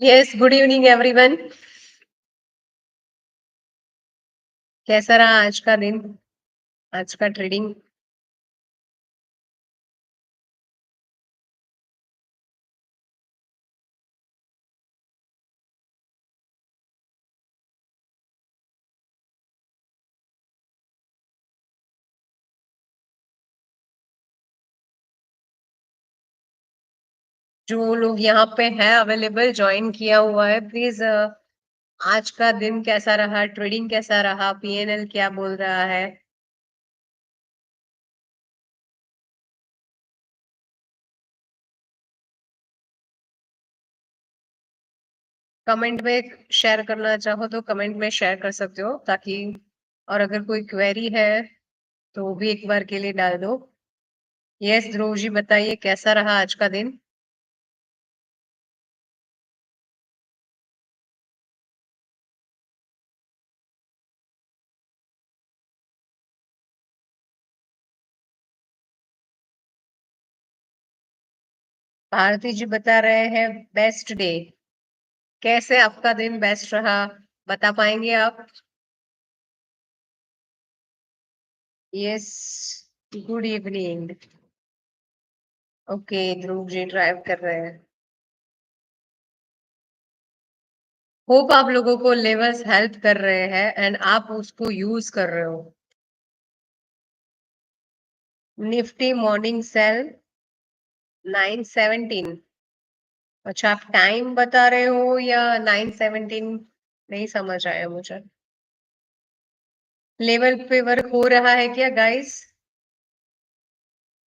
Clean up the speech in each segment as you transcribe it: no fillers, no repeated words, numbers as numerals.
Yes, good evening everyone. कैसा रहा आज का दिन, आज का ट्रेडिंग? जो लोग यहाँ पे हैं अवेलेबल, ज्वाइन किया हुआ है, प्लीज आज का दिन कैसा रहा, ट्रेडिंग कैसा रहा, पीएनएल क्या बोल रहा है? कमेंट में शेयर करना चाहो तो कमेंट में शेयर कर सकते हो, ताकि और अगर कोई क्वेरी है तो वो भी एक बार के लिए डाल दो। यस ध्रुव जी, बताइए कैसा रहा आज का दिन? भारती जी बता रहे हैं बेस्ट डे। कैसे आपका दिन बेस्ट रहा, बता पाएंगे आप? Yes, good evening. Okay, Dhruv G drive कर रहे हैं। होप आप लोगों को लेवल्स हेल्प कर रहे हैं एंड आप उसको यूज कर रहे हो। Nifty morning sell 917। अच्छा, आप टाइम बता रहे हो या 917? नहीं समझ आया मुझे। लेवल पे वर्क हो रहा है क्या गाइस?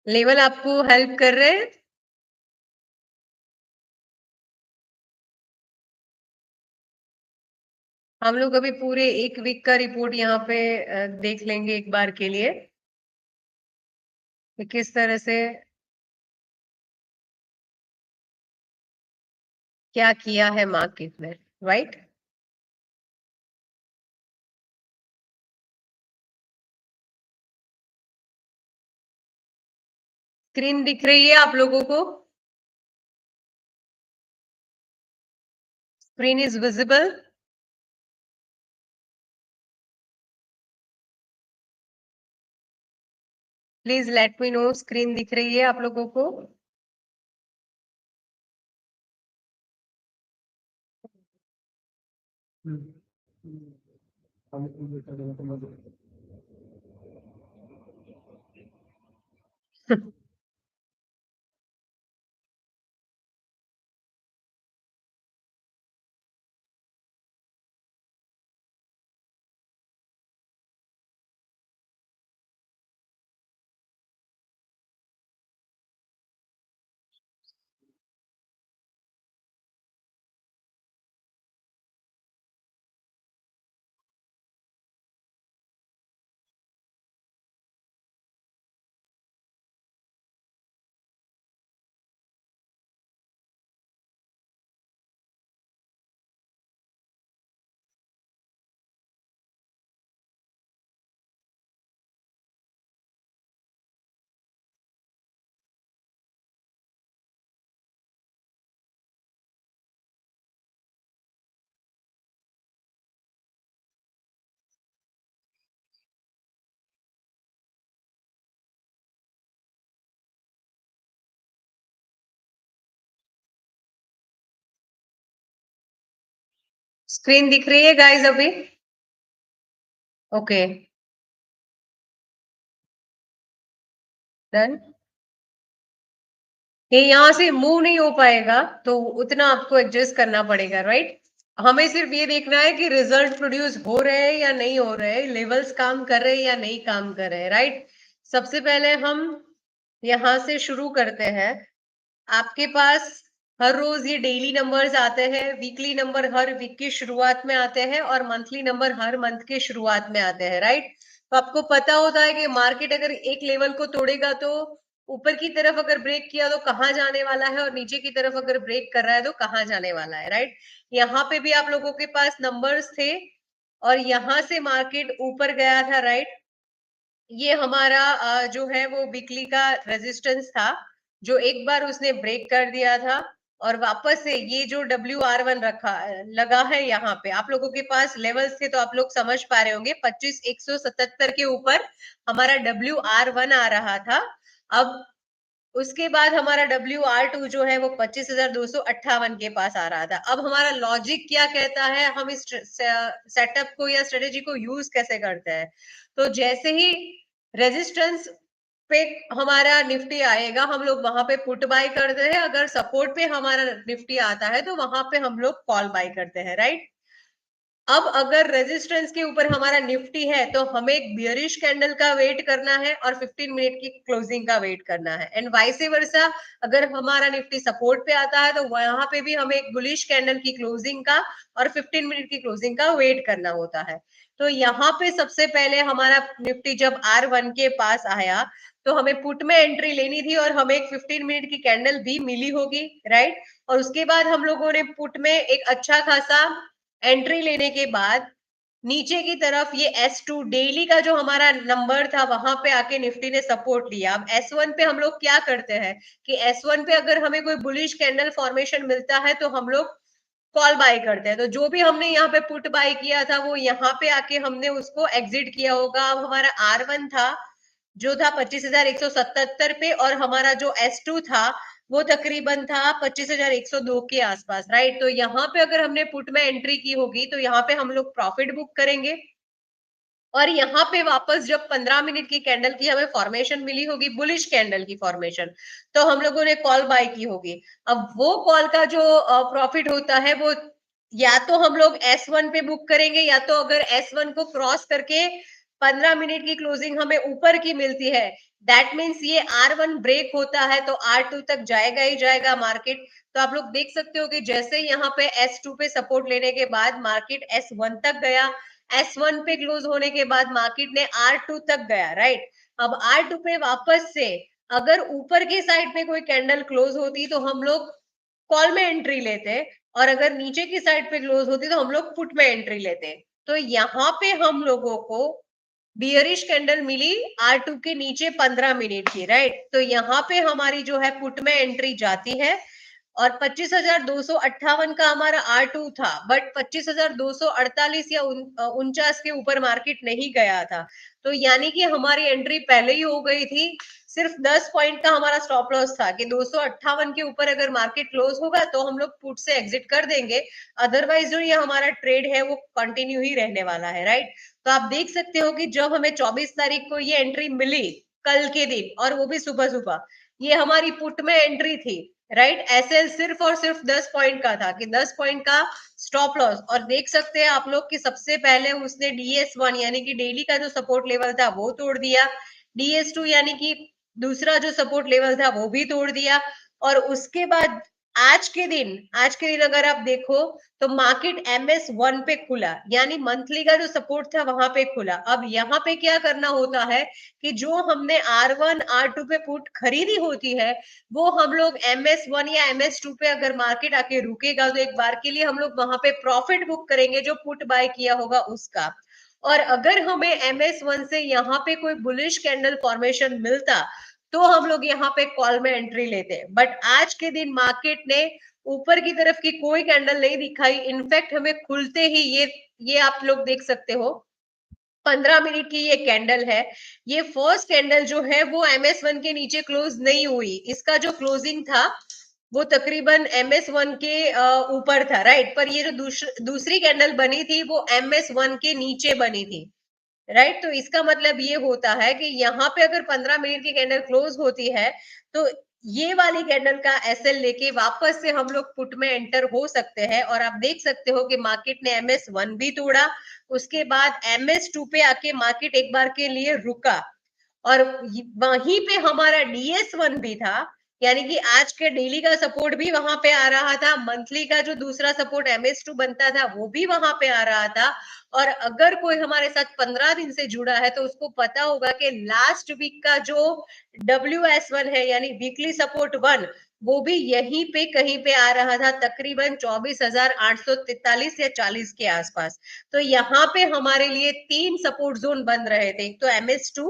लेवल आपको हेल्प कर रहे हैं? हम लोग अभी पूरे एक वीक का रिपोर्ट यहाँ पे देख लेंगे एक बार के लिए कि किस तरह से क्या किया है मार्केट में, राइट? स्क्रीन दिख रही है आप लोगों को? Screen is visible? Please let me know, screen दिख रही है आप लोगों को? स्क्रीन दिख रही है गाइस अभी? Okay, done. ये यहाँ से मूव नहीं हो पाएगा, तो उतना आपको एडजस्ट करना पड़ेगा, राइट? हमें सिर्फ ये देखना है कि रिजल्ट प्रोड्यूस हो रहे हैं या नहीं हो रहे, लेवल्स काम कर रहे हैं या नहीं काम कर रहे हैं, राइट? सबसे पहले हम यहाँ से शुरू करते हैं। आपके पास हर रोज ये डेली नंबर्स आते हैं, वीकली नंबर हर वीक की शुरुआत में आते हैं और मंथली नंबर हर मंथ के शुरुआत में आते हैं, राइट? तो आपको पता होता है कि मार्केट अगर एक लेवल को तोड़ेगा तो ऊपर की तरफ अगर ब्रेक किया तो कहाँ जाने वाला है, और नीचे की तरफ अगर ब्रेक कर रहा है तो कहाँ जाने वाला है, राइट? यहाँ पे भी आप लोगों के पास नंबर्स थे और यहाँ से मार्केट ऊपर गया था, राइट? ये हमारा जो है वो वीकली का रेजिस्टेंस था, जो एक बार उसने ब्रेक कर दिया था। और वापस से ये जो WR1 रखा लगा है यहाँ पे, आप लोगों के पास लेवल्स थे तो आप लोग समझ पा रहे होंगे, 25,177 के ऊपर हमारा WR1 आ रहा था। अब उसके बाद हमारा WR2 जो है वो 25,258 के पास आ रहा था। अब हमारा लॉजिक क्या कहता है, हम इस सेटअप को या स्ट्रेटेजी को यूज कैसे करते हैं। तो जैसे ही रेजिस्टेंस पे हमारा निफ्टी आएगा, हम लोग वहां पे पुट बाय करते हैं, अगर सपोर्ट पे हमारा निफ्टी आता है तो वहां पे हम लोग कॉल बाय करते हैं, राइट। अब अगर रेजिस्टेंस के ऊपर हमारा निफ्टी है तो हमें एक बियरिश कैंडल का वेट करना है और 15 मिनट की क्लोजिंग का वेट करना है, एंड वाइस वर्सा। अगर हमारा निफ्टी सपोर्ट पे आता है तो वहां पे भी हमें एक बुलिश कैंडल की क्लोजिंग का और 15 मिनट की क्लोजिंग का वेट करना होता है। तो यहाँ पे सबसे पहले हमारा निफ्टी जब R1 के पास आया तो हमें पुट में एंट्री लेनी थी और हमें एक 15 मिनट की कैंडल भी मिली होगी, राइट। और उसके बाद हम लोगों ने पुट में एक अच्छा खासा एंट्री लेने के बाद नीचे की तरफ ये S2 डेली का जो हमारा नंबर था वहां पे आके निफ्टी ने सपोर्ट लिया। अब S1 पे हम लोग क्या करते हैं कि S1 पे अगर हमें कोई बुलिश कैंडल फॉर्मेशन मिलता है तो हम लोग कॉल बाय करते हैं। तो जो भी हमने यहाँ पे पुट बाय किया था वो यहाँ पे आके हमने उसको एग्जिट किया होगा। अब हमारा R1 था जो था 25,177 पे, और हमारा जो S2 था वो तकरीबन था 25,102 के आसपास, राइट। तो यहाँ पे अगर हमने पुट में एंट्री की होगी तो यहाँ पे हम लोग प्रॉफिट बुक करेंगे, और यहाँ पे वापस जब 15 मिनट की कैंडल की हमें फॉर्मेशन मिली होगी, बुलिश कैंडल की फॉर्मेशन, तो हम लोगों ने कॉल बाय की होगी। अब वो कॉल का जो प्रॉफिट होता है वो या तो हम लोग S1 पे बुक करेंगे, या तो अगर S1 को क्रॉस करके 15 मिनट की क्लोजिंग हमें ऊपर की मिलती है, दैट मीन्स ये R1 ब्रेक होता है तो R2 तक जाएगा ही जाएगा मार्केट। तो आप लोग देख सकते हो कि जैसे यहाँ पे S2 पे सपोर्ट लेने के बाद मार्केट S1 तक गया, S1 पे क्लोज होने के बाद मार्केट ने R2 तक गया, राइट। अब R2 पे वापस से अगर ऊपर की साइड पे कोई कैंडल क्लोज होती तो हम लोग कॉल में एंट्री लेते, और अगर नीचे की साइड पे क्लोज होती तो हम लोग पुट में एंट्री लेते। तो यहाँ पे हम लोगों को बियरिश कैंडल मिली R2 के नीचे 15 मिनट की, राइट। तो यहाँ पे हमारी जो है पुट में एंट्री जाती है, और 25,258 का हमारा R2 था, बट 25,248 या 49 के ऊपर मार्केट नहीं गया था। तो यानी कि हमारी एंट्री पहले ही हो गई थी। सिर्फ 10 पॉइंट का हमारा स्टॉप लॉस था कि 258 के ऊपर अगर मार्केट क्लोज होगा तो हम लोग पुट से एग्जिट कर देंगे, अदरवाइज जो ये हमारा ट्रेड है वो कंटिन्यू ही रहने वाला है, राइट। तो आप देख सकते हो कि जब हमें 24 तारीख को ये एंट्री मिली कल के दिन, और वो भी सुबह सुबह, ये हमारी पुट में एंट्री थी, राइट। एसएल सिर्फ और सिर्फ 10 पॉइंट का था कि 10 पॉइंट का स्टॉप लॉस, और देख सकते हैं आप लोग कि सबसे पहले उसने DS1 यानी कि डेली का जो सपोर्ट लेवल था वो तोड़ दिया, DS2 यानी कि दूसरा जो सपोर्ट लेवल था वो भी तोड़ दिया, और उसके बाद आज के दिन अगर आप देखो तो मार्केट MS1 पे खुला, यानी मंथली का जो सपोर्ट था वहां पे खुला। अब यहाँ पे क्या करना होता है कि जो हमने R1 R2 पे पुट खरीदी होती है वो हम लोग MS1 या MS2 पे अगर मार्केट आके रुकेगा तो एक बार के लिए हम लोग वहां पे प्रॉफिट बुक करेंगे जो पुट बाय किया होगा उसका। और अगर हमें MS1 से यहाँ पे कोई बुलिश कैंडल फॉर्मेशन मिलता तो हम लोग यहाँ पे कॉल में एंट्री लेते, बट आज के दिन मार्केट ने ऊपर की तरफ की कोई कैंडल नहीं दिखाई। इनफैक्ट हमें खुलते ही ये आप लोग देख सकते हो 15 मिनट की ये कैंडल है, ये फर्स्ट कैंडल जो है वो MS1 के नीचे क्लोज नहीं हुई। इसका जो क्लोजिंग था वो तकरीबन MS1 के ऊपर था, राइट। पर ये जो दूसरी कैंडल बनी थी वो MS1 के नीचे बनी थी, राइट। तो इसका मतलब ये होता है कि यहाँ पे अगर 15 मिनट की कैंडल क्लोज होती है तो ये वाली कैंडल का एसएल लेके वापस से हम लोग पुट में एंटर हो सकते हैं। और आप देख सकते हो कि मार्केट ने MS1 भी तोड़ा, उसके बाद MS2 पे आके मार्केट एक बार के लिए रुका, और वहीं पे हमारा DS1 भी था, यानी कि आज के डेली का सपोर्ट भी वहां पे आ रहा था, मंथली का जो दूसरा सपोर्ट MS2 बनता था वो भी वहां पे आ रहा था। और अगर कोई हमारे साथ 15 दिन से जुड़ा है तो उसको पता होगा कि लास्ट वीक का जो WS1 है यानी वीकली सपोर्ट 1, वो भी यहीं पे कहीं पे आ रहा था, तकरीबन 24,843 या 40 के आसपास। तो यहाँ पे हमारे लिए तीन सपोर्ट जोन बन रहे थे, एक तो MS2,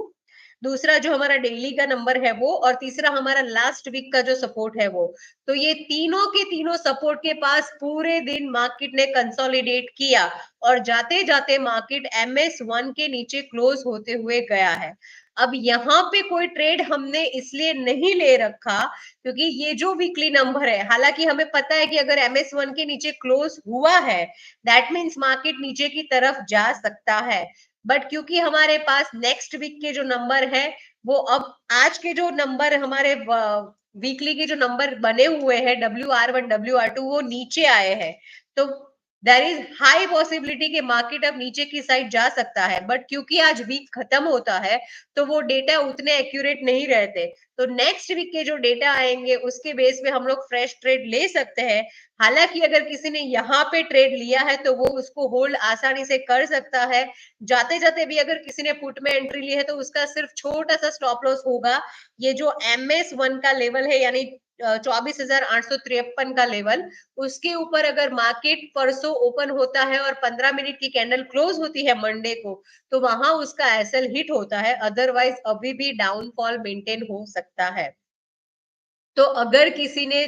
दूसरा जो हमारा डेली का नंबर है वो, और तीसरा हमारा लास्ट वीक का जो सपोर्ट है वो। तो ये तीनों के तीनों सपोर्ट के पास पूरे दिन मार्केट ने कंसोलिडेट किया, और जाते जाते मार्केट MS1 के नीचे क्लोज होते हुए गया है। अब यहाँ पे कोई ट्रेड हमने इसलिए नहीं ले रखा क्योंकि ये जो वीकली नंबर है, हालांकि हमें पता है कि अगर MS1 के नीचे क्लोज हुआ है, दैट मीन्स मार्केट नीचे की तरफ जा सकता है। बट क्योंकि हमारे पास नेक्स्ट वीक के जो नंबर है, वो अब आज के जो नंबर हमारे वीकली के जो नंबर बने हुए हैं, WR1 WR2, वो नीचे आए हैं। तो देर इज हाई पॉसिबिलिटी कि मार्केट अब नीचे की साइड जा सकता है। बट क्योंकि आज वीक खत्म होता है, तो वो डेटा उतने एक्यूरेट नहीं रहते। तो नेक्स्ट वीक के जो डेटा आएंगे उसके बेस पे हम लोग फ्रेश ट्रेड ले सकते हैं। हालांकि अगर किसी ने यहाँ पे ट्रेड लिया है तो वो उसको होल्ड आसानी से कर सकता है। जाते जाते भी अगर किसी ने पुट में एंट्री ली है तो उसका सिर्फ छोटा सा स्टॉप लॉस होगा, ये जो MS1 का लेवल है, यानी 24,853 का लेवल। उसके ऊपर अगर मार्केट परसों ओपन होता है और 15 मिनट की कैंडल क्लोज होती है मंडे को, तो वहां उसका एसएल हिट होता है, अदरवाइज अभी भी डाउनफॉल मेंटेन हो सकता है। तो अगर किसी ने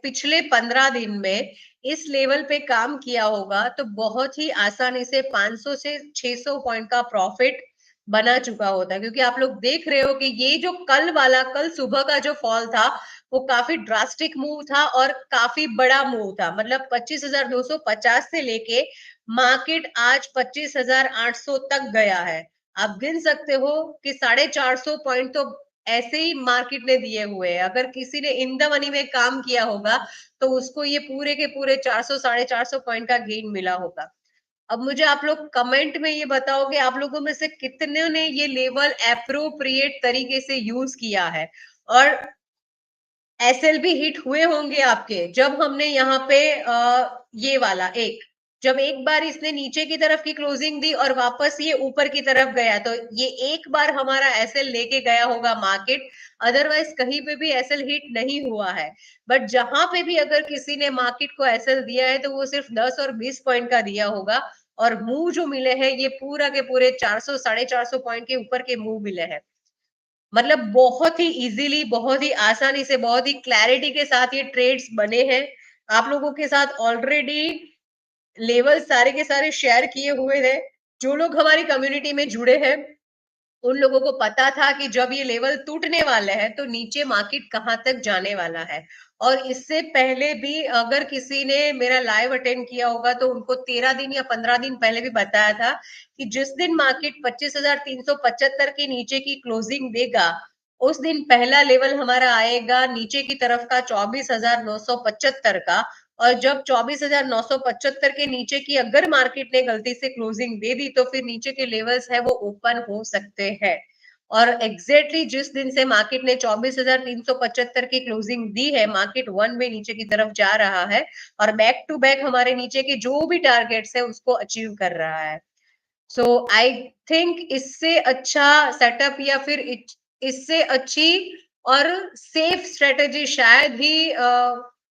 पिछले 15 दिन में इस लेवल पे काम किया होगा तो बहुत ही आसानी से 500 से 600 पॉइंट का प्रॉफिट बना चुका होता है। क्योंकि आप लोग देख रहे हो कि ये जो कल सुबह का जो फॉल था, वो काफी ड्रास्टिक मूव था और काफी बड़ा मूव था। मतलब 25,250 से लेके मार्केट आज 25,800 तक गया है। आप गिन सकते हो कि 450 पॉइंट तो ऐसे ही मार्केट ने दिए हुए हैं। अगर किसी ने इन द मनी में काम किया होगा तो उसको ये पूरे के पूरे 400 450 पॉइंट का गेन मिला होगा। अब मुझे आप लोग कमेंट में ये बताओ कि आप लोगों में से कितने ने ये लेवल एप्रोप्रिएट तरीके से यूज किया है, और एसएलबी हिट हुए होंगे आपके जब हमने यहाँ पे ये वाला एक, जब एक बार इसने नीचे की तरफ की क्लोजिंग दी और वापस ये ऊपर की तरफ गया, तो ये एक बार हमारा एसएल लेके गया होगा मार्केट। अदरवाइज कहीं पे भी एसएल हिट नहीं हुआ है। बट जहां पे भी अगर किसी ने मार्केट को एसएल दिया है तो वो सिर्फ 10 और 20 पॉइंट का दिया होगा, और मूव जो मिले हैं ये पूरा के पूरे 400 450 पॉइंट के ऊपर के मूव मिले हैं। मतलब बहुत ही इजीली, बहुत ही आसानी से, बहुत ही क्लैरिटी के साथ ये ट्रेड्स बने हैं। आप लोगों के साथ ऑलरेडी लेवल सारे के सारे शेयर किए हुए हैं। जो लोग हमारी कम्युनिटी में जुड़े हैं उन लोगों को पता था कि जब ये लेवल टूटने वाले हैं तो नीचे मार्केट कहां तक जाने वाला है। और इससे पहले भी अगर किसी ने मेरा लाइव अटेंड किया होगा तो उनको 13 दिन या 15 दिन पहले भी बताया था कि जिस दिन मार्केट 25,375 के नीचे की क्लोजिंग देगा, उस दिन पहला लेवल हमारा आएगा नीचे की तरफ का 24,975 का। और जब 24,975 के नीचे की अगर मार्केट ने गलती से क्लोजिंग दे दी तो फिर नीचे के लेवल्स है वो ओपन हो सकते हैं। और एग्जैक्टली जिस दिन से मार्केट ने 24,375 की क्लोजिंग दी है, मार्केट वन में नीचे की तरफ जा रहा है, और बैक टू बैक हमारे नीचे के जो भी टारगेट्स है उसको अचीव कर रहा है। सो आई थिंक इससे अच्छा सेटअप या फिर इससे अच्छी और सेफ स्ट्रेटेजी शायद ही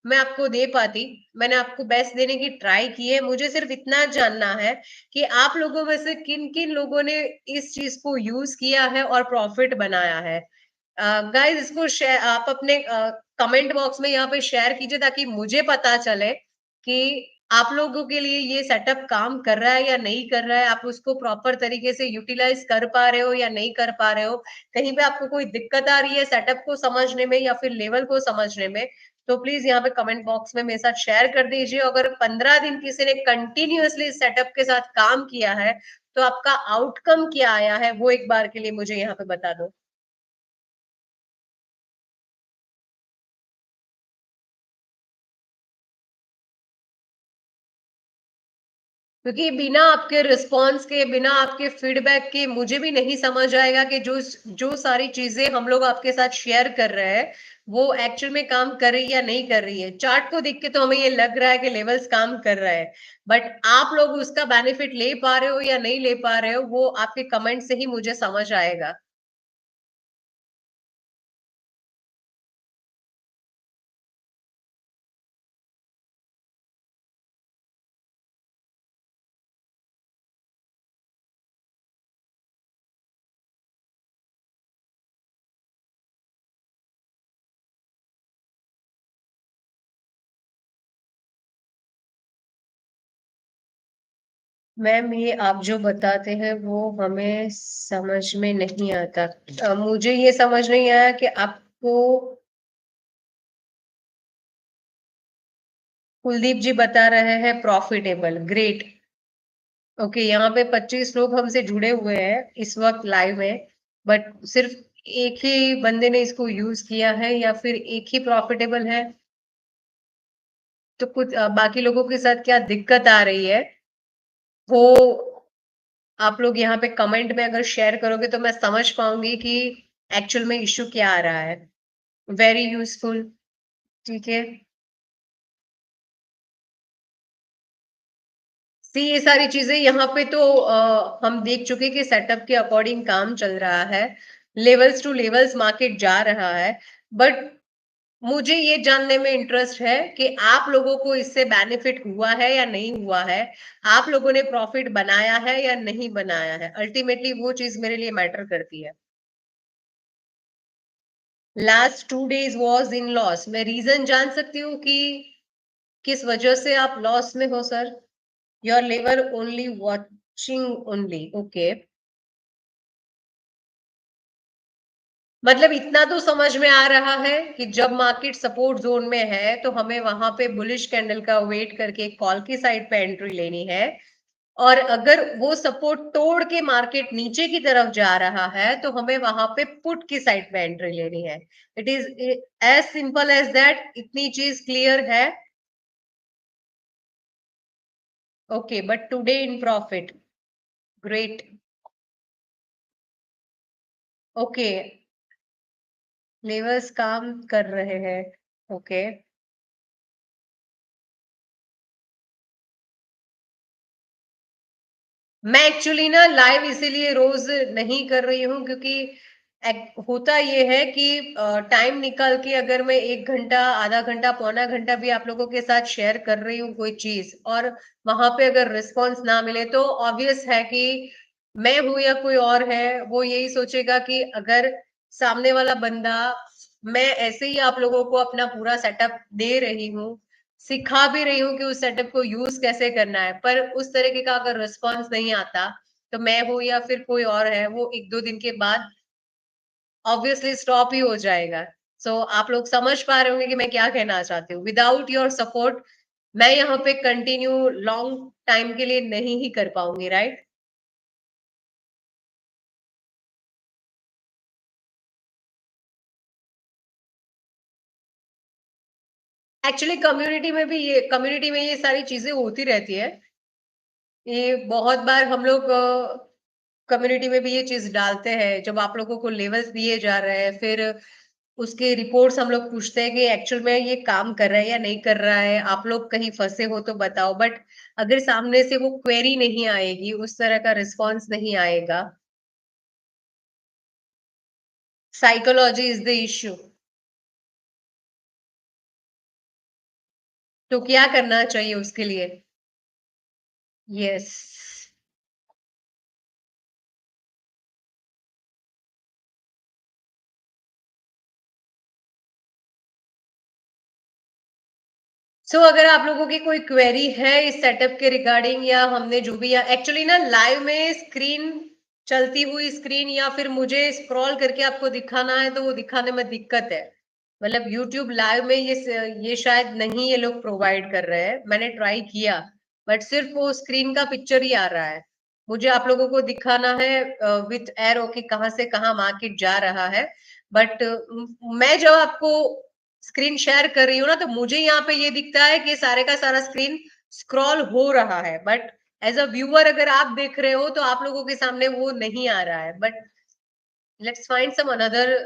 मैं आपको दे पाती। मैंने आपको बेस्ट देने की ट्राई की है। मुझे सिर्फ इतना जानना है कि आप लोगों में से किन किन लोगों ने इस चीज को यूज किया है और प्रॉफिट बनाया है। गाइस इसको शेयर आप अपने कमेंट बॉक्स में यहाँ पे शेयर कीजिए ताकि मुझे पता चले कि आप लोगों के लिए ये सेटअप काम कर रहा है या नहीं कर रहा है। आप उसको प्रॉपर तरीके से यूटिलाइज कर पा रहे हो या नहीं कर पा रहे हो। कहीं पे आपको कोई दिक्कत आ रही है सेटअप को समझने में या फिर लेवल को समझने में, तो प्लीज यहाँ पे कमेंट बॉक्स में मेरे साथ शेयर कर दीजिए। अगर 15 दिन किसी ने कंटिन्यूअसली सेटअप के साथ काम किया है तो आपका आउटकम क्या आया है वो एक बार के लिए मुझे यहाँ पे बता दो। क्योंकि बिना आपके रिस्पॉन्स के, बिना आपके फीडबैक के मुझे भी नहीं समझ आएगा कि जो जो सारी चीजें हम लोग आपके साथ शेयर कर रहे हैं वो एक्चुअल में काम कर रही है या नहीं कर रही है। चार्ट को देख के तो हमें ये लग रहा है कि लेवल्स काम कर रहा है, बट आप लोग उसका बेनिफिट ले पा रहे हो या नहीं ले पा रहे हो वो आपके कमेंट से ही मुझे समझ आएगा। मैम ये आप जो बताते हैं वो हमें समझ में नहीं आता। मुझे ये समझ नहीं आया कि आपको कुलदीप जी बता रहे हैं प्रॉफिटेबल, ग्रेट। ओके, यहाँ पे 25 लोग हमसे जुड़े हुए हैं इस वक्त लाइव में, बट सिर्फ एक ही बंदे ने इसको यूज किया है या फिर एक ही प्रॉफिटेबल है। तो कुछ बाकी लोगों के साथ क्या दिक्कत आ रही है वो आप लोग यहाँ पे कमेंट में अगर शेयर करोगे तो मैं समझ पाऊंगी कि एक्चुअल में इश्यू क्या आ रहा है। Very useful. ठीक है। सी ये सारी चीजें यहाँ पे तो हम देख चुके कि सेटअप के अकॉर्डिंग काम चल रहा है, लेवल्स टू लेवल्स मार्केट जा रहा है। बट मुझे ये जानने में इंटरेस्ट है कि आप लोगों को इससे बेनिफिट हुआ है या नहीं हुआ है, आप लोगों ने प्रॉफिट बनाया है या नहीं बनाया है, अल्टीमेटली वो चीज मेरे लिए मैटर करती है। Last 2 days was in loss, मैं रीजन जान सकती हूँ कि किस वजह से आप लॉस में हो sir? Your level only watching only, okay. मतलब इतना तो समझ में आ रहा है कि जब मार्केट सपोर्ट जोन में है तो हमें वहां पे बुलिश कैंडल का वेट करके कॉल की साइड पे एंट्री लेनी है, और अगर वो सपोर्ट तोड़ के मार्केट नीचे की तरफ जा रहा है तो हमें वहां पे पुट की साइड पे एंट्री लेनी है। It is as simple as that. इतनी चीज क्लियर है? Okay, but today in profit, great. Okay, levels काम कर रहे हैं। ओके। मैं एक्चुअली ना लाइव इसीलिए रोज नहीं कर रही हूँ क्योंकि होता ये है कि टाइम निकाल के अगर मैं 1 घंटा, आधा घंटा, पौना घंटा भी आप लोगों के साथ शेयर कर रही हूँ कोई चीज, और वहां पे अगर रिस्पॉन्स ना मिले तो ऑब्वियस है कि मैं हूं या कोई और है वो यही सोचेगा कि अगर सामने वाला बंदा, मैं ऐसे ही आप लोगों को अपना पूरा सेटअप दे रही हूँ, सिखा भी रही हूँ कि उस सेटअप को यूज कैसे करना है, पर उस तरीके का अगर रिस्पॉन्स नहीं आता तो मैं हूं या फिर कोई और है वो 1-2 दिन के बाद ऑब्वियसली स्टॉप ही हो जाएगा। सो आप लोग समझ पा रहे होंगे कि मैं क्या कहना चाहती हूँ। विदाउट योर सपोर्ट मैं यहाँ पे कंटिन्यू लॉन्ग टाइम के लिए नहीं ही कर पाऊंगी, राइट? एक्चुअली कम्युनिटी में ये सारी चीजें होती रहती है। ये बहुत बार हम लोग कम्युनिटी में भी ये चीज डालते हैं जब आप लोगों को लेवल्स दिए जा रहे हैं, फिर उसके रिपोर्ट्स हम लोग पूछते हैं कि एक्चुअल में ये काम कर रहा है या नहीं कर रहा है, आप लोग कहीं फंसे हो तो बताओ। बट अगर सामने से वो क्वेरी नहीं आएगी, उस तरह का रिस्पॉन्स नहीं आएगा, साइकोलॉजी इज द इश्यू। तो क्या करना चाहिए उसके लिए? यस। अगर आप लोगों की कोई क्वेरी है इस सेटअप के रिगार्डिंग, या हमने जो भी, या एक्चुअली ना लाइव में स्क्रीन, चलती हुई स्क्रीन, या फिर मुझे स्क्रॉल करके आपको दिखाना है तो वो दिखाने में दिक्कत है। मतलब यूट्यूब लाइव में ये शायद नहीं ये लोग प्रोवाइड कर रहे हैं, मैंने ट्राई किया, बट सिर्फ वो स्क्रीन का पिक्चर ही आ रहा है। मुझे आप लोगों को दिखाना है विथ एरो कि कहाँ से कहाँ मार्केट जा रहा है। बट मैं जब आपको स्क्रीन शेयर कर रही हूँ ना तो मुझे यहाँ पे ये दिखता है कि सारे का सारा स्क्रीन स्क्रॉल हो रहा है, बट एज अ व्यूअर अगर आप देख रहे हो तो आप लोगों के सामने वो नहीं आ रहा है। But let's find some another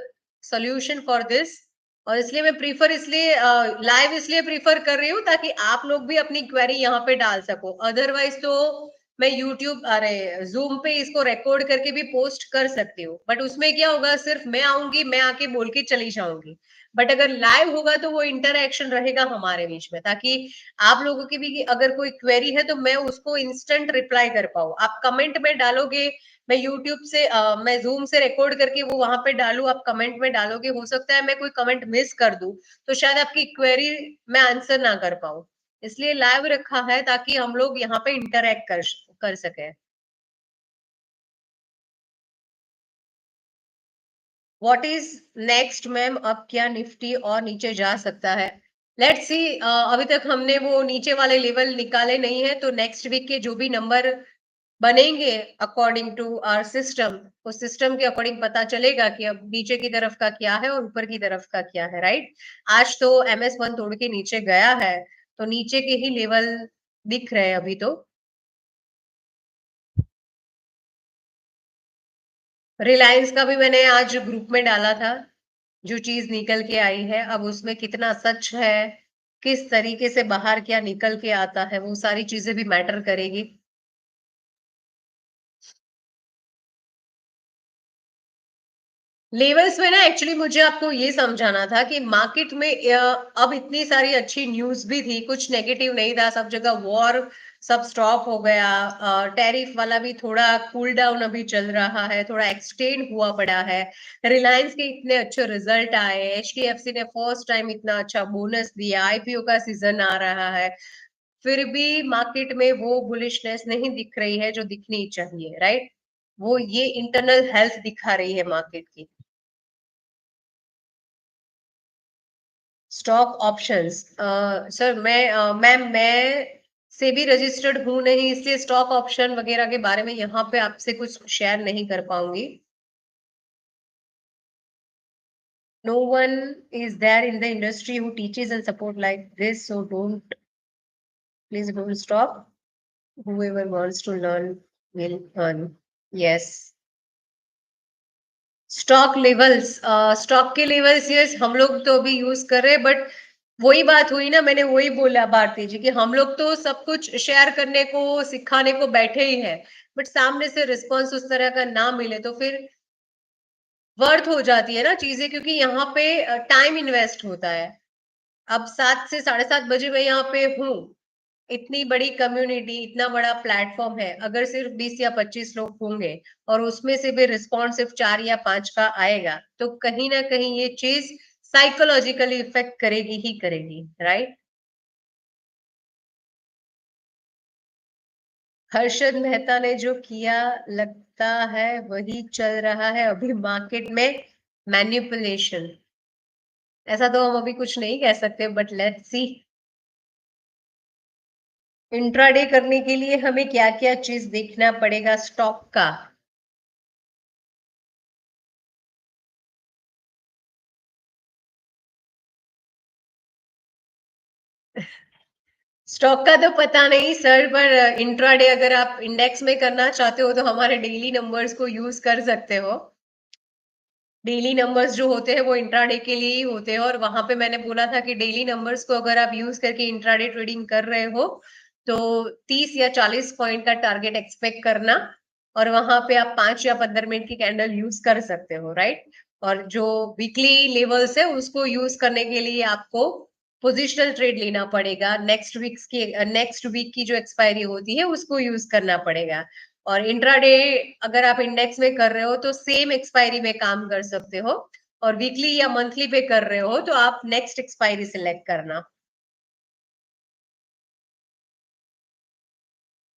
solution for this. और इसलिए मैं प्रीफर इसलिए लाइव इसलिए प्रीफर कर रही हूँ ताकि आप लोग भी अपनी क्वेरी यहाँ पे डाल सको। अदरवाइज तो मैं यूट्यूब, अरे जूम पे इसको रिकॉर्ड करके भी पोस्ट कर सकती हूँ, बट उसमें क्या होगा, सिर्फ मैं आऊंगी, मैं आके बोल के चली जाऊंगी। बट अगर लाइव होगा तो वो इंटरएक्शन रहेगा हमारे बीच में, ताकि आप लोगों की भी अगर कोई क्वेरी है तो मैं उसको इंस्टेंट रिप्लाई कर पाऊँ। आप कमेंट में डालोगे, मैं यूट्यूब से मैं जूम से रिकॉर्ड करके वो वहां पे डालू, आप कमेंट में डालोगे, हो सकता है मैं कोई कमेंट मिस कर दूं तो शायद आपकी क्वेरी मैं आंसर ना कर पाऊं। इसलिए लाइव रखा है ताकि हम लोग यहाँ पे इंटरेक्ट कर सके। व्हाट इज नेक्स्ट मैम, अब क्या निफ्टी और नीचे जा सकता है? Let's see. अभी तक हमने वो नीचे वाले लेवल निकाले नहीं है, तो नेक्स्ट वीक के जो भी नंबर बनेंगे अकॉर्डिंग टू आवर सिस्टम, उस सिस्टम के अकॉर्डिंग पता चलेगा कि अब नीचे की तरफ का क्या है और ऊपर की तरफ का क्या है, राइट? आज तो MS1 तोड़ के नीचे गया है, तो नीचे के ही लेवल दिख रहे हैं अभी तो। रिलायंस का भी मैंने आज ग्रुप में डाला था, जो चीज निकल के आई है, अब उसमें कितना सच है, किस तरीके से बाहर क्या निकल के आता है, वो सारी चीजें भी मैटर करेगी। लेवल्स में ना एक्चुअली मुझे आपको ये समझाना था कि मार्केट में अब इतनी सारी अच्छी न्यूज भी थी, कुछ नेगेटिव नहीं था, सब जगह वॉर सब स्टॉप हो गया, टैरिफ वाला भी थोड़ा कूल डाउन अभी चल रहा है, थोड़ा एक्सटेंड हुआ पड़ा है। रिलायंस के इतने अच्छे रिजल्ट आए, HDFC ने फर्स्ट टाइम इतना अच्छा बोनस दिया, IPO का सीजन आ रहा है, फिर भी मार्केट में वो बुलिशनेस नहीं दिख रही है जो दिखनी चाहिए, राइट? वो ये इंटरनल हेल्थ दिखा रही है मार्केट की। स्टॉक ऑप्शंस, सर मैं सेबी रजिस्टर्ड हूं नहीं, इसलिए स्टॉक ऑप्शन वगैरह के बारे में यहाँ पे आपसे कुछ शेयर नहीं कर पाऊंगी। No one is there in the industry who teaches and support like this, so don't, please don't stop, whoever wants to learn will earn. Yes. Stock levels, stock के लेवल्स, यस हम लोग तो अभी use कर रहे हैं, but वही बात हुई ना, मैंने वही बोला भारती जी कि हम लोग तो सब कुछ शेयर करने को सिखाने को बैठे ही है, बट सामने से रिस्पॉन्स उस तरह का ना मिले तो फिर वर्थ हो जाती है ना चीजें, क्योंकि यहाँ पे टाइम इन्वेस्ट होता है। अब 7 से 7:30 बजे मैं यहाँ पे हूँ, इतनी बड़ी कम्युनिटी, इतना बड़ा प्लेटफॉर्म है, अगर सिर्फ 20 या 25 लोग होंगे और उसमें से भी रिस्पॉन्स सिर्फ 4 या 5 का आएगा, तो कहीं ना कहीं ये चीज साइकोलॉजिकली इफेक्ट करेगी ही करेगी, राइट? हर्षद मेहता ने जो किया, लगता है वही चल रहा है अभी मार्केट में, मैनिपुलेशन। ऐसा तो हम अभी कुछ नहीं कह सकते, बट लेट्स सी। इंट्राडे करने के लिए हमें क्या क्या चीज देखना पड़ेगा स्टॉक का? स्टॉक का तो पता नहीं सर, पर इंट्राडे अगर आप इंडेक्स में करना चाहते हो तो हमारे डेली नंबर्स को यूज कर सकते हो। डेली नंबर्स जो होते हैं वो इंट्राडे के लिए ही होते हैं, और वहां पे मैंने बोला था कि डेली नंबर्स को अगर आप यूज करके इंट्राडे ट्रेडिंग कर रहे हो तो 30 या 40 पॉइंट का टारगेट एक्सपेक्ट करना, और वहां पे आप 5 या 15 मिनट की कैंडल यूज कर सकते हो, राइट? और जो वीकली लेवल्स है उसको यूज करने के लिए आपको पोजिशनल ट्रेड लेना पड़ेगा, नेक्स्ट वीक की जो एक्सपायरी होती है उसको यूज करना पड़ेगा। और इंट्राडे अगर आप इंडेक्स में कर रहे हो तो सेम एक्सपायरी में काम कर सकते हो, और वीकली या मंथली पे कर रहे हो तो आप नेक्स्ट एक्सपायरी सिलेक्ट करना।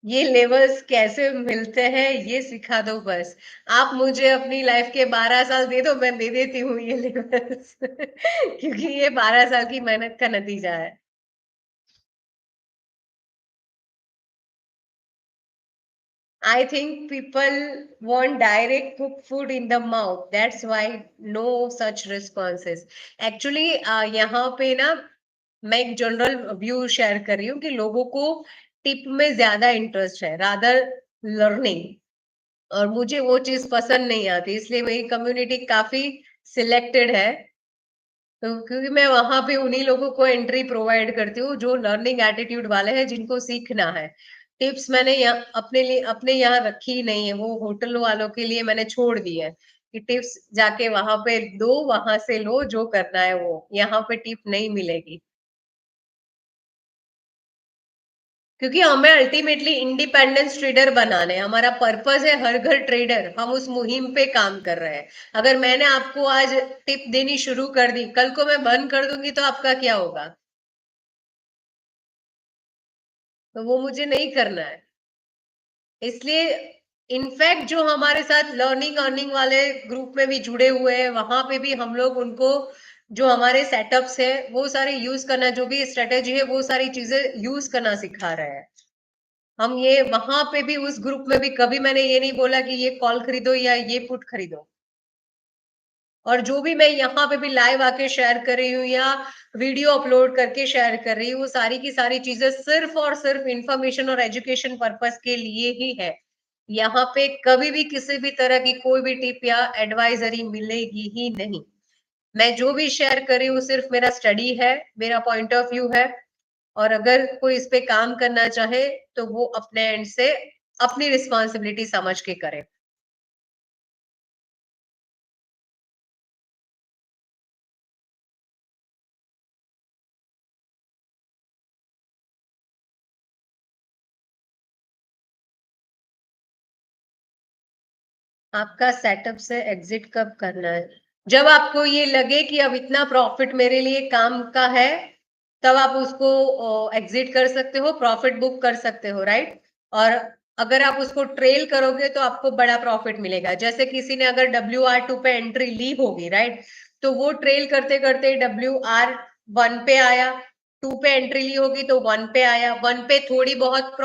ये लेवल्स कैसे मिलते हैं ये सिखा दो बस। आप मुझे अपनी लाइफ के 12 साल दे दो, मैं दे देती हूँ ये लेवल्स क्योंकि ये 12 साल की मेहनत का नतीजा है। I think people want direct cooked food in the mouth. That's why no such responses. Actually, यहाँ पे ना मैं एक जनरल व्यू शेयर कर रही हूँ कि लोगों को टिप में ज्यादा इंटरेस्ट है रादर लर्निंग, और मुझे वो चीज पसंद नहीं आती, इसलिए मेरी कम्युनिटी काफी सिलेक्टेड है। तो क्योंकि मैं वहां पे उन्हीं लोगों को एंट्री प्रोवाइड करती हूँ जो लर्निंग एटीट्यूड वाले हैं, जिनको सीखना है। टिप्स मैंने यहाँ अपने लिए अपने यहाँ रखी ही नहीं है, वो होटल वालों के लिए मैंने छोड़ दी है कि टिप्स जाके वहां पे दो, वहां से लो, जो करना है वो, यहाँ पे टिप नहीं मिलेगी। क्योंकि हमें अल्टीमेटली इंडिपेंडेंस ट्रेडर बनाने हैं, हमारा पर्पस है हर घर ट्रेडर, हम उस मुहिम पे काम कर रहे हैं। अगर मैंने आपको आज टिप देनी शुरू कर दी, कल को मैं बंद कर दूंगी तो आपका क्या होगा? तो वो मुझे नहीं करना है। इसलिए इनफैक्ट जो हमारे साथ लर्निंग अर्निंग वाले ग्रुप में भी जुड़े हुए हैं, वहां पे भी हम लोग उनको जो हमारे सेटअप्स है वो सारे यूज करना, जो भी स्ट्रेटेजी है वो सारी चीजें यूज करना सिखा रहे हैं हम। ये वहां पे भी उस ग्रुप में भी कभी मैंने ये नहीं बोला कि ये कॉल खरीदो या ये पुट खरीदो। और जो भी मैं यहाँ पे भी लाइव आके शेयर कर रही हूँ या वीडियो अपलोड करके शेयर कर रही हूँ, वो सारी की सारी चीजें सिर्फ और सिर्फ इंफॉर्मेशन और एजुकेशन पर्पस के लिए ही है। यहाँ पे कभी भी किसी भी तरह की कोई भी टिप या एडवाइजरी मिलेगी ही नहीं। मैं जो भी शेयर कर रही हूँ सिर्फ मेरा स्टडी है, मेरा पॉइंट ऑफ व्यू है। और अगर कोई इस पे काम करना चाहे तो वो अपने एंड से अपनी रिस्पॉन्सिबिलिटी समझ के करे। आपका सेटअप से एग्जिट कब करना है? जब आपको ये लगे कि अब इतना प्रॉफिट मेरे लिए काम का है, तब आप उसको एग्जिट कर सकते हो, प्रॉफिट बुक कर सकते हो, राइट? और अगर आप उसको ट्रेल करोगे तो आपको बड़ा प्रॉफिट मिलेगा। जैसे किसी ने अगर WR2 पे एंट्री ली होगी, राइट? तो वो ट्रेल करते करते WR1 पे आया, 2 पे एंट्री ली होगी तो 1 पे आया, 1 पे थोड़ी बहुत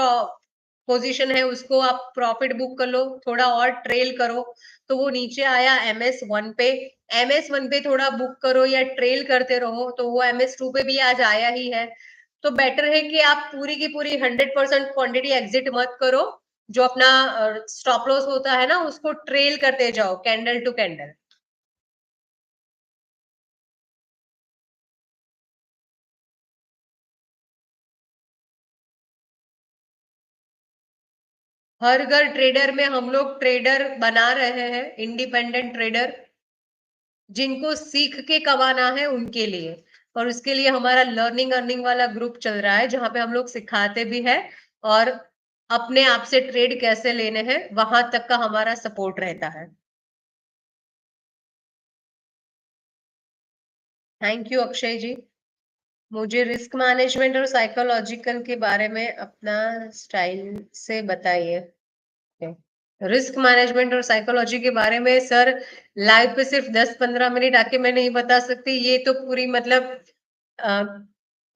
पोजीशन है उसको आप प्रॉफिट बुक कर लो, थोड़ा और ट्रेल करो तो वो नीचे आया MS1 पे। MS1 पे थोड़ा बुक करो या ट्रेल करते रहो तो वो MS2 पे भी आज आया ही है। तो बेटर है कि आप पूरी की पूरी 100% क्वांटिटी एग्जिट मत करो। जो अपना स्टॉप लॉस होता है ना उसको ट्रेल करते जाओ कैंडल टू कैंडल। हर घर ट्रेडर में हम लोग ट्रेडर बना रहे हैं, इंडिपेंडेंट ट्रेडर जिनको सीख के कमाना है उनके लिए। और उसके लिए हमारा लर्निंग अर्निंग वाला ग्रुप चल रहा है जहां पे हम लोग सिखाते भी है और अपने आप से ट्रेड कैसे लेने हैं वहां तक का हमारा सपोर्ट रहता है। थैंक यू अक्षय जी। मुझे रिस्क मैनेजमेंट और साइकोलॉजिकल के बारे में अपना स्टाइल से बताइए। रिस्क मैनेजमेंट और साइकोलॉजी के बारे में सर लाइव पे सिर्फ 10-15 मिनट आके मैं नहीं बता सकती। ये तो पूरी मतलब अ,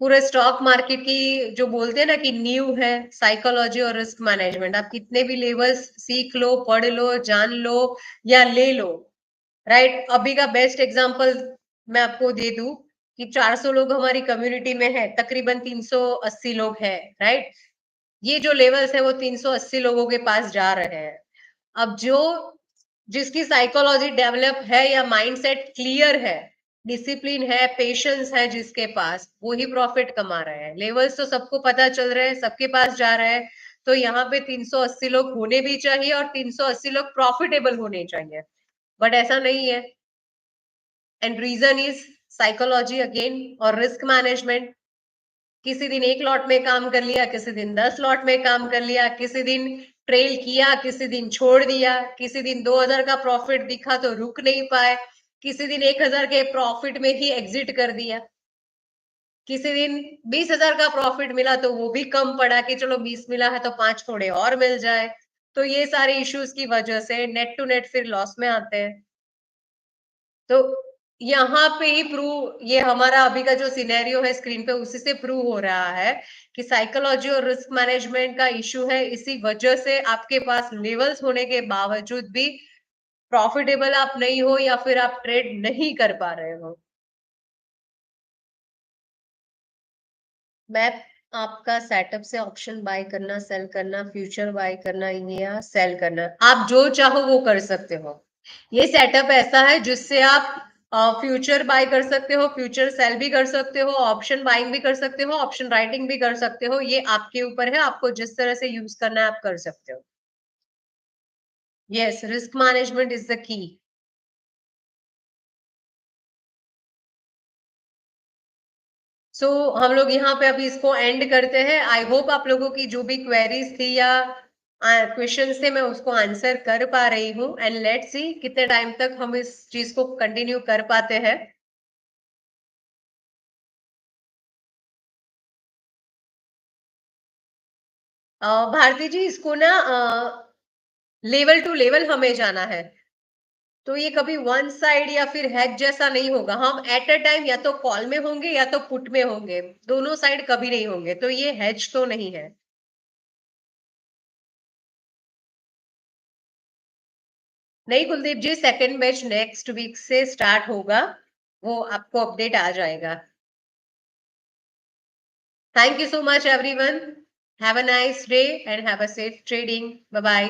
पूरे स्टॉक मार्केट की जो बोलते हैं ना कि नींव है साइकोलॉजी और रिस्क मैनेजमेंट। आप कितने भी लेवल्स सीख लो, पढ़ लो, जान लो या ले लो, राइट? अभी का बेस्ट एग्जांपल मैं आपको दे दूं कि 400 लोग हमारी कम्युनिटी में है, तकरीबन 380 लोग हैं, राइट? ये जो लेवल्स है वो 380 लोगों के पास जा रहे हैं। अब जो जिसकी साइकोलॉजी डेवलप है या माइंडसेट क्लियर है, डिसिप्लिन है, पेशेंस है जिसके पास, वो ही प्रॉफिट कमा रहे हैं। लेवल्स तो सबको पता चल रहे हैं, सबके पास जा रहे हैं। तो यहाँ पे 380 लोग होने भी चाहिए और 380 लोग प्रॉफिटेबल होने चाहिए, बट ऐसा नहीं है। And reason is psychology again और रिस्क मैनेजमेंट। किसी दिन एक लॉट में काम कर लिया, किसी दिन 10 लॉट में काम कर लिया, किसी दिन ट्रेल किया, किसी दिन छोड़ दिया, किसी दिन 2000 का प्रॉफिट दिखा तो रुक नहीं पाए, किसी दिन 1000 के प्रॉफिट में ही एग्जिट कर दिया, किसी दिन 20,000 का प्रॉफिट मिला तो वो भी कम पड़ा कि चलो 20 मिला है तो 5 थोड़े और मिल जाए। तो ये सारे इश्यूज की वजह से नेट टू नेट फिर लॉस में आते हैं। तो यहाँ पे ही प्रूव, ये हमारा अभी का जो सिनेरियो है स्क्रीन पे उसी से प्रूव हो रहा है कि साइकोलॉजी और रिस्क मैनेजमेंट का इशू है। इसी वजह से आपके पास लेवल्स होने के बावजूद भी प्रॉफिटेबल आप नहीं हो या फिर आप ट्रेड नहीं कर पा रहे हो। मैं आपका सेटअप से ऑप्शन बाय करना, सेल करना, फ्यूचर बाय करना या सेल करना, आप जो चाहो वो कर सकते हो। ये सेटअप ऐसा है जिससे आप फ्यूचर बाय कर सकते हो, फ्यूचर सेल भी कर सकते हो, ऑप्शन बाइंग भी कर सकते हो, ऑप्शन राइटिंग भी कर सकते हो। ये आपके ऊपर है, आपको जिस तरह से यूज करना है आप कर सकते हो। Yes, risk management is the key. So हम लोग यहाँ पे अभी इसको एंड करते हैं। आई होप आप लोगों की जो भी क्वेरीज थी या क्वेश्चंस थे मैं उसको आंसर कर पा रही हूँ। एंड लेट्स सी कितने टाइम तक हम इस चीज को कंटिन्यू कर पाते हैं। भारती जी, इसको ना लेवल टू लेवल हमें जाना है। तो ये कभी वन साइड या फिर हेज जैसा नहीं होगा। हम एट अ टाइम या तो कॉल में होंगे या तो पुट में होंगे, दोनों साइड कभी नहीं होंगे, तो ये हेज तो नहीं है। नहीं Kuldeep ji, second batch next week से स्टार्ट होगा, वो आपको अपडेट आ जाएगा। Thank you so much everyone, have a nice day and have a safe trading, bye bye.